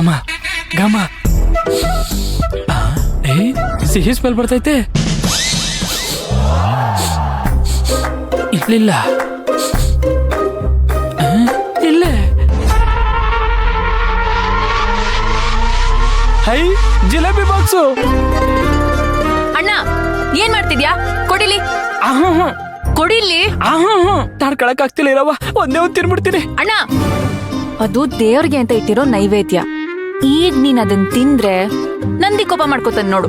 ಘಮ ಘಮ. ಸಿಹಿ ಸ್ಮೆಲ್ ಬರ್ತೈತೆ. ಇರ್ಲಿಲ್ಲ, ಇಲ್ಲೇ. High, jalebi box. ಅಣ್ಣ ಏನ್ ಮಾಡ್ತಿದ್ಯಾ? ಕೊಡಿಲಿ ಕೊಡಿಲಿ. ತಡ್ಕೊಳಕ್ ಆಗ್ತಿಲ್ಲ ಇರವ, ಒಂದೇ ಒಂದು ತಿನ್ಬಿಡ್ತೀನಿ. ಅಣ್ಣ, ಅದು ದೇವ್ರಿಗೆ ಅಂತ ಇಟ್ಟಿರೋ ನೈವೇದ್ಯ. ಈಗ ನೀನ್ ಅದನ್ ತಿಂದ್ರೆ ನಂದಿ ಕೋಪ ಮಾಡ್ಕೋತಾನೆ ನೋಡು.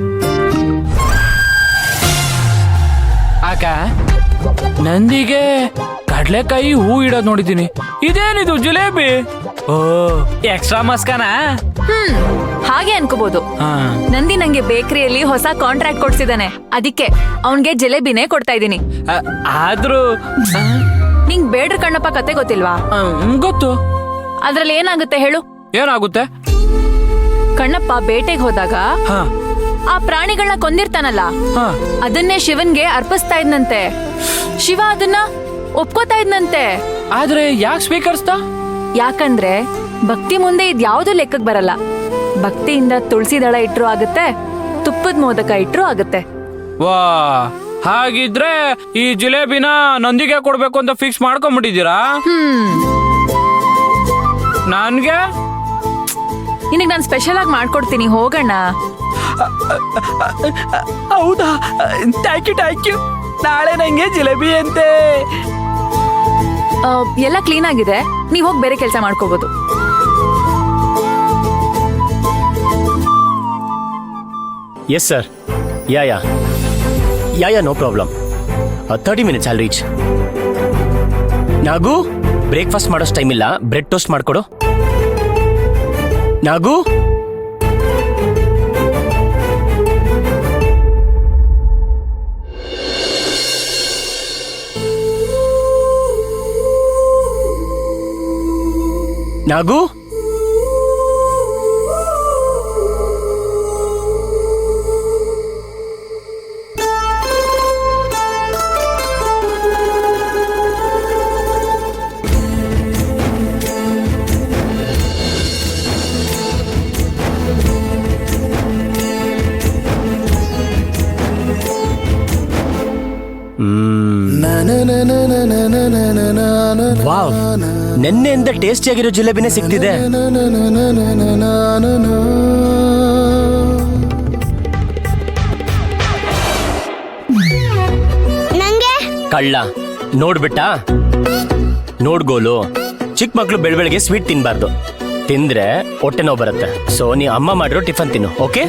ಆಕ ನಂದಿಗೆ ಕಡ್ಲೆಕಾಯಿ ಹೂ ಇಡೋದ್ ನೋಡಿದೀನಿ, ಇದೇನಿದು ಜಿಲೇಬಿ? ಓ, ಎಕ್ಸ್ಟ್ರಾ ಮಸ್ಕಾನಾ? ಹಾಗೆ ಅನ್ಕೋಬಹುದು. ನಂದಿ ನಂಗೆ ಬೇಕರಿಯಲ್ಲಿ ಹೊಸ ಕಾಂಟ್ರಾಕ್ಟ್ ಕೊಡ್ಸಿದಾನೆ, ಅದಕ್ಕೆ ಅವನ್ಗೆ ಜಿಲೇಬಿನೇ ಕೊಡ್ತಾ ಇದೀನಿ. ಆದ್ರೂ ನಿಂಗ್ ಬೇಡ್ರ ಕಣ್ಣಪ್ಪ ಕತೆ ಗೊತ್ತಿಲ್ವಾ? ಗೊತ್ತು. ಅದ್ರಲ್ಲಿ ಏನಾಗುತ್ತೆ ಹೇಳು? ಏನಾಗುತ್ತೆ? ಕಣ್ಣಪ್ಪ ಬೇಟೆಗೆ ಹೋದಾಗ ಆ ಪ್ರಾಣಿಗಳನ್ನ ಕೊಂದಿರ್ತಾನಲ್ಲ, ಅದನ್ನೇ ಶಿವನ್ಗೆ ಅರ್ಪಿಸ್ತಾ ಇದ್ನಂತೆ. ಶಿವ ಅದನ್ನ ಒಪ್ಕೋತಾ ಇದ್ನಂತೆ. ಆದ್ರೆ ಯಾಕೆ ಸ್ವೀಕರಿಸ್ತಾ? ಯಾಕಂದ್ರೆ ಭಕ್ತಿ ಮುಂದೆ ಇದ್ಯಾವ್ದು ಲೆಕ್ಕಕ್ ಬರಲ್ಲ. ಭಕ್ತಿಯಿಂದ ತುಳಸಿ ದಳ ಇಟ್ರು ಆಗುತ್ತೆ, ತುಪ್ಪದ ಮೋದಕ ಇಟ್ರು ಆಗುತ್ತೆ. ವಾ, ಹಾಗಿದ್ರೆ ಈ ಜಿಲೇಬಿನ ನಂದಿಗೆ ಕೊಡ್ಬೇಕು ಅಂತ ಫಿಕ್ಸ್ ಮಾಡ್ಕೊಂಡ್ಬಿಟ್ಟಿದ್ದೀರಾ? ನನ್ಗೆ ನಿನಗ್ ನಾನು ಸ್ಪೆಷಲ್ ಆಗಿ ಮಾಡ್ಕೊಡ್ತೀನಿ, ಹೋಗಣ್ಣ. ಹೌದಾ? Thank you. ನಾಳೆ ನಂಗೆ ಜಿಲೇಬಿ ಅಂತೆ. ಎಲ್ಲ ಕ್ಲೀನ್ ಆಗಿದೆ, ನೀವ್ ಹೋಗಿ ಬೇರೆ ಕೆಲಸ ಮಾಡ್ಕೋಬಹುದು. Yes, sir. Yeah, no problem. 30 minutes, I'll reach. ನಾಗು, ಬ್ರೇಕ್ಫಾಸ್ಟ್ ಮಾಡೋಷ್ಟು ಟೈಮ್ ಇಲ್ಲ, ಬ್ರೆಡ್ ಟೋಸ್ಟ್ ಮಾಡ್ಕೊಡು. ನಾಗು, ನಾಗು, ವಾವ್, ನೆನ್ನೆಯಿಂದ ಟೇಸ್ಟಿಯಾಗಿರೋ ಜಿಲೇಬಿನೇ ಸಿಗ್ತಿದೆ. ಕಳ್ಳ ನೋಡ್ಬಿಟ್ಟಾ? ನೋಡ್ಗೋಲು, ಚಿಕ್ಕ ಮಕ್ಳು ಬೆಳಬೆಳಗ್ಗೆ ಸ್ವೀಟ್ ತಿನ್ಬಾರ್ದು, ತಿಂದ್ರೆ ಹೊಟ್ಟೆ ನೋವು ಬರುತ್ತೆ. ಸೊ ನೀ ಅಮ್ಮ ಮಾಡಿರೋ ಟಿಫನ್ ತಿನ್ನು, ಓಕೆ?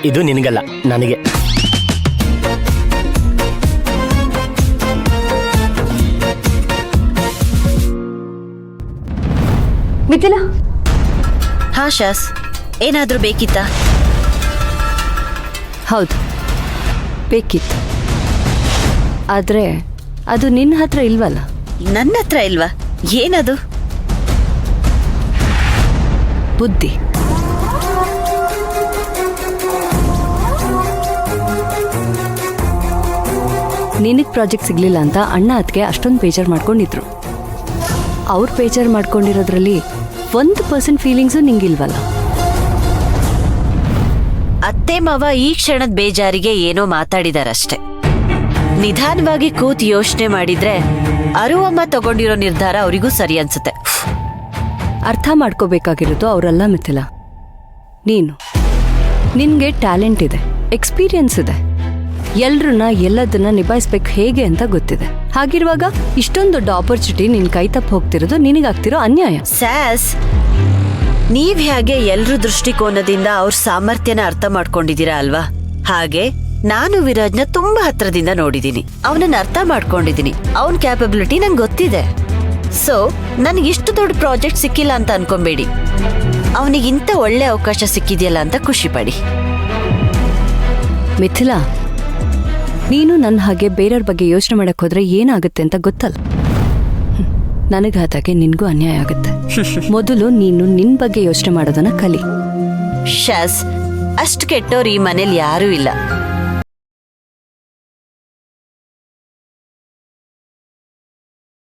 ಇದು ನಿನಗಲ್ಲ, ನನಗೆ. ಮಿಥಿಲಾ. ಹಾ ಶಾಸ್, ಏನಾದ್ರೂ ಬೇಕಿತ್ತಾ? ಹೌದು, ಬೇಕಿತ್ತು. ಆದ್ರೆ ಅದು ನಿನ್ನ ಹತ್ರ ಇಲ್ವಲ್ಲ? ನನ್ನ ಹತ್ರ ಇಲ್ವಾ? ಏನದು? ಬುದ್ಧಿ. ನಿನಗೆ ಪ್ರಾಜೆಕ್ಟ್ ಸಿಗ್ಲಿಲ್ಲ ಅಂತ ಅಣ್ಣ ಅದಕ್ಕೆ ಅಷ್ಟೊಂದು ಬೇಜಾರು ಮಾಡ್ಕೊಂಡಿದ್ರು. ಅವ್ರು ಬೇಜಾರು ಮಾಡ್ಕೊಂಡಿರೋದ್ರಲ್ಲಿ 1% ಫೀಲಿಂಗ್ಸು ನಿಂಗಿಲ್ವಲ್ಲ? ಅತ್ತೆ ಮಾವ ಈ ಕ್ಷಣದ ಬೇಜಾರಿಗೆ ಏನೋ ಮಾತಾಡಿದಾರಷ್ಟೆ. ನಿಧಾನವಾಗಿ ಕೂತ್ ಯೋಚನೆ ಮಾಡಿದ್ರೆ ಅರುವಮ್ಮ ತಗೊಂಡಿರೋ ನಿರ್ಧಾರ ಅವರಿಗೂ ಸರಿ ಅನ್ಸುತ್ತೆ. ಅರ್ಥ ಮಾಡ್ಕೋಬೇಕಾಗಿರೋದು ಅವರಲ್ಲ ಮಿಥಿಲಾ, ನೀನು. ನಿನ್ಗೆ ಟ್ಯಾಲೆಂಟ್ ಇದೆ, ಎಕ್ಸ್ಪೀರಿಯನ್ಸ್ ಇದೆ, ಎಲ್ರನ್ನ ಎಲ್ಲದನ್ನ ನಿಭಾಯಿಸ್ಬೇಕು ಹೇಗೆ ಅಂತ ಗೊತ್ತಿದೆ. ಹಾಗಿರುವಾಗ ಇಷ್ಟೊಂದು ದೊಡ್ಡ ಆಪರ್ಚುನಿಟಿ ನಿನ್ ಕೈ ತಪ್ಪ ಹೋಗ್ತಿರೋದು ನಿನಗಾಗ್ತಿರೋ ಅನ್ಯಾಯ. ಸ್ಯಾಸ್, ನೀವ್ ಹೇಗೆ ಎಲ್ರ ದೃಷ್ಟಿಕೋನದಿಂದ ಅವ್ರ ಸಾಮರ್ಥ್ಯನ ಅರ್ಥ ಮಾಡ್ಕೊಂಡಿದ್ದೀರಾ ಅಲ್ವಾ? ಹಾಗೆ ನಾನು ವಿರಾಜ್ನ ತುಂಬಾ ಹತ್ರದಿಂದ ನೋಡಿದೀನಿ, ಅವನನ್ನ ಅರ್ಥ ಮಾಡ್ಕೊಂಡಿದೀನಿ, ಅವನ್ ಕ್ಯಾಪಬಿಲಿಟಿ ನಂಗೆ ಗೊತ್ತಿದೆ. ಸೊ ನನಗಿಷ್ಟು ದೊಡ್ಡ ಪ್ರಾಜೆಕ್ಟ್ ಸಿಕ್ಕಿಲ್ಲ ಅಂತ ಅನ್ಕೊಂಬೇಡಿ, ಅವನಿಗಿಂತ ಒಳ್ಳೆ ಅವಕಾಶ ಸಿಕ್ಕಿದೆಯಲ್ಲ ಅಂತ ಖುಷಿ ಪಡಿ. ಮಿಥಿಲಾ, ನೀನು ನನ್ನ ಹಾಗೆ ಬೇರೆಯವ್ರ ಬಗ್ಗೆ ಯೋಚನೆ ಮಾಡಕ್ ಹೋದ್ರೆ ಏನಾಗುತ್ತೆ ಅಂತ ಗೊತ್ತಲ್ಲ. ನನಗಾದಾಗೆ ನಿನ್ಗೂ ಅನ್ಯಾಯ ಆಗುತ್ತೆ. ಮೊದಲು ನೀನು ನಿನ್ ಬಗ್ಗೆ ಯೋಚನೆ ಮಾಡೋದನ್ನ ಕಲಿ. ಶಾಸ್, ಅಷ್ಟು ಕೆಟ್ಟೋರು ಈ ಮನೇಲಿ ಯಾರೂ ಇಲ್ಲ.